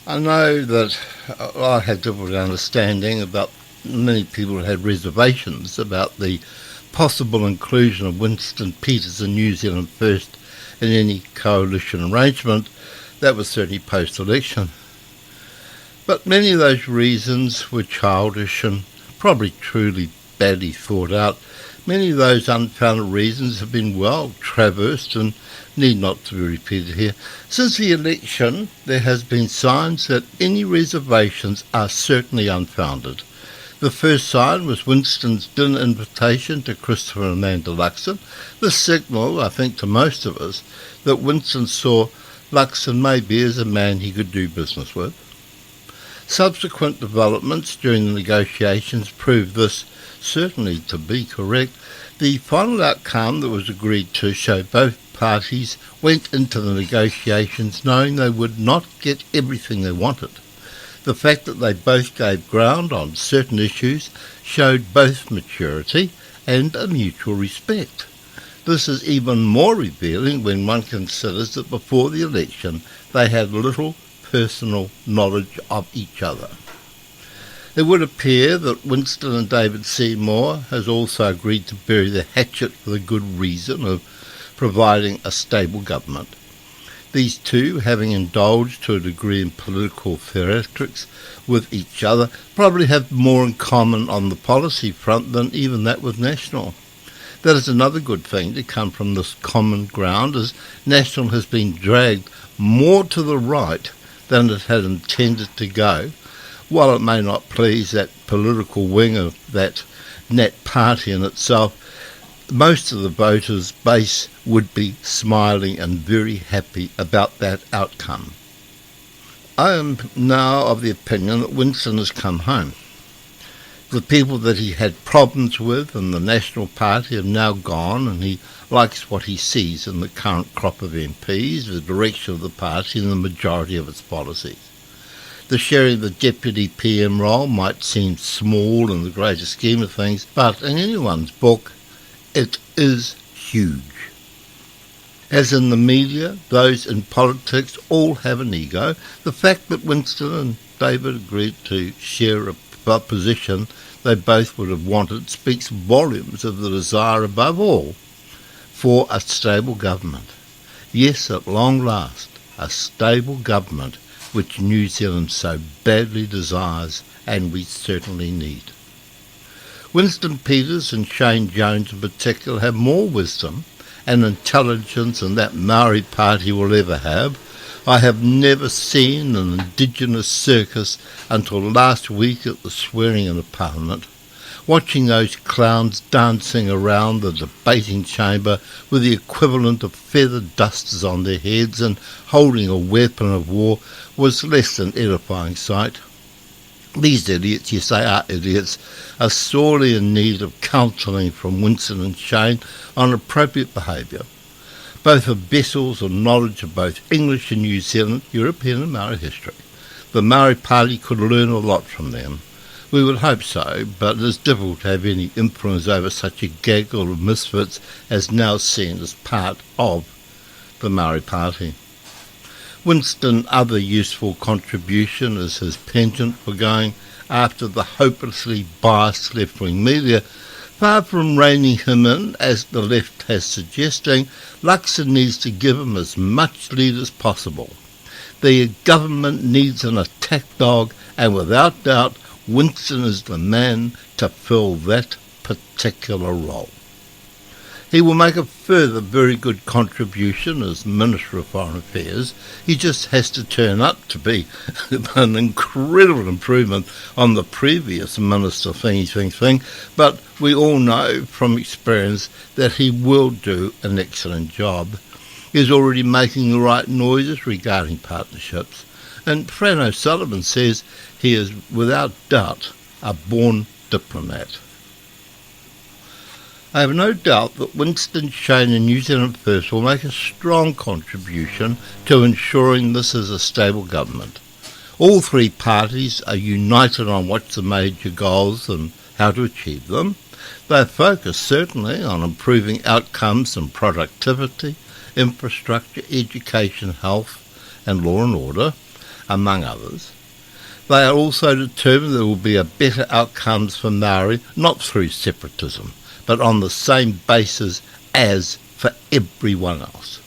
I know that I had difficulty understanding about many people had reservations about the possible inclusion of Winston Peters and New Zealand First in any coalition arrangement. That was certainly post-election. But many of those reasons were childish and probably truly badly thought out. Many of those unfounded reasons have been well traversed and need not to be repeated here. Since the election, there has been signs that any reservations are certainly unfounded. The first sign was Winston's dinner invitation to Christopher and Amanda Luxon. This signalled, I think, to most of us, that Winston saw Luxon maybe as a man he could do business with. Subsequent developments during the negotiations proved this certainly to be correct. The final outcome that was agreed to showed both parties went into the negotiations knowing they would not get everything they wanted. The fact that they both gave ground on certain issues showed both maturity and a mutual respect. This is even more revealing when one considers that before the election they had little personal knowledge of each other. It would appear that Winston and David Seymour has also agreed to bury the hatchet for the good reason of providing a stable government. These two, having indulged to a degree in political theatrics with each other, probably have more in common on the policy front than even that with National. That is another good thing to come from this common ground, as National has been dragged more to the right than it had intended to go. While it may not please that political wing of that Nat Party in itself, most of the voters' base would be smiling and very happy about that outcome. I am now of the opinion that Winston has come home. The people that he had problems with in the National Party have now gone, and he likes what he sees in the current crop of MPs, the direction of the party and the majority of its policies. The sharing of the deputy PM role might seem small in the greater scheme of things, but in anyone's book, it is huge. As in the media, those in politics all have an ego. The fact that Winston and David agreed to share a position they both would have wanted speaks volumes of the desire above all for a stable government. Yes, at long last, a stable government which New Zealand so badly desires and we certainly need. Winston Peters and Shane Jones in particular have more wisdom and intelligence than that Maori Party will ever have. I have never seen an indigenous circus until last week at the swearing-in of Parliament, watching those clowns dancing around the debating chamber with the equivalent of feather dusters on their heads and holding a weapon of war was less than edifying sight. These idiots, yes they are idiots, are sorely in need of counselling from Winston and Shane on appropriate behaviour. Both are vessels of knowledge of both English and New Zealand, European and Maori history. The Maori Party could learn a lot from them. We would hope so, but it is difficult to have any influence over such a gaggle of misfits as now seen as part of the Maori Party. Winston's other useful contribution is his penchant for going after the hopelessly biased left-wing media. Far from reining him in, as the left has suggesting, Luxon needs to give him as much lead as possible. The government needs an attack dog, and without doubt, Winston is the man to fill that particular role. He will make a further very good contribution as Minister of Foreign Affairs. He just has to turn up to be an incredible improvement on the previous Minister thing. But we all know from experience that he will do an excellent job. He is already making the right noises regarding partnerships. And Fran O'Sullivan says he is without doubt a born diplomat. I have no doubt that Winston, Shane and New Zealand First will make a strong contribution to ensuring this is a stable government. All three parties are united on what's the major goals and how to achieve them. They are focused certainly on improving outcomes and productivity, infrastructure, education, health and law and order. among others. They are also determined there will be a better outcomes for Maori, not through separatism, but on the same basis as for everyone else.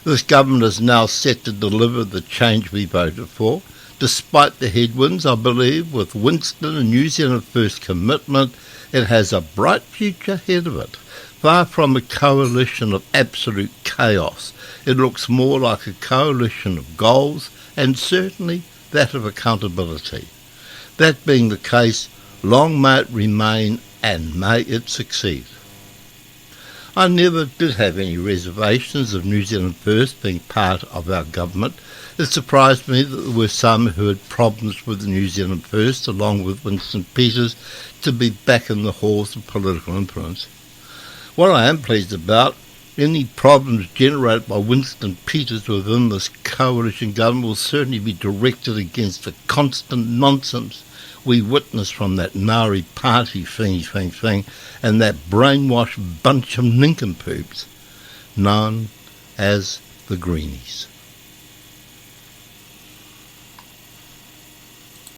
This government is now set to deliver the change we voted for. Despite the headwinds, I believe, with Winston and New Zealand First commitment, it has a bright future ahead of it. Far from a coalition of absolute chaos, it looks more like a coalition of goals and certainly that of accountability. That being the case, long may it remain and may it succeed. I never did have any reservations of New Zealand First being part of our government. It surprised me that there were some who had problems with New Zealand First, along with Winston Peters, to be back in the halls of political influence. What I am pleased about, any problems generated by Winston Peters within this coalition government will certainly be directed against the constant nonsense we witness from that Maori Party thing and that brainwashed bunch of nincompoops known as the Greenies.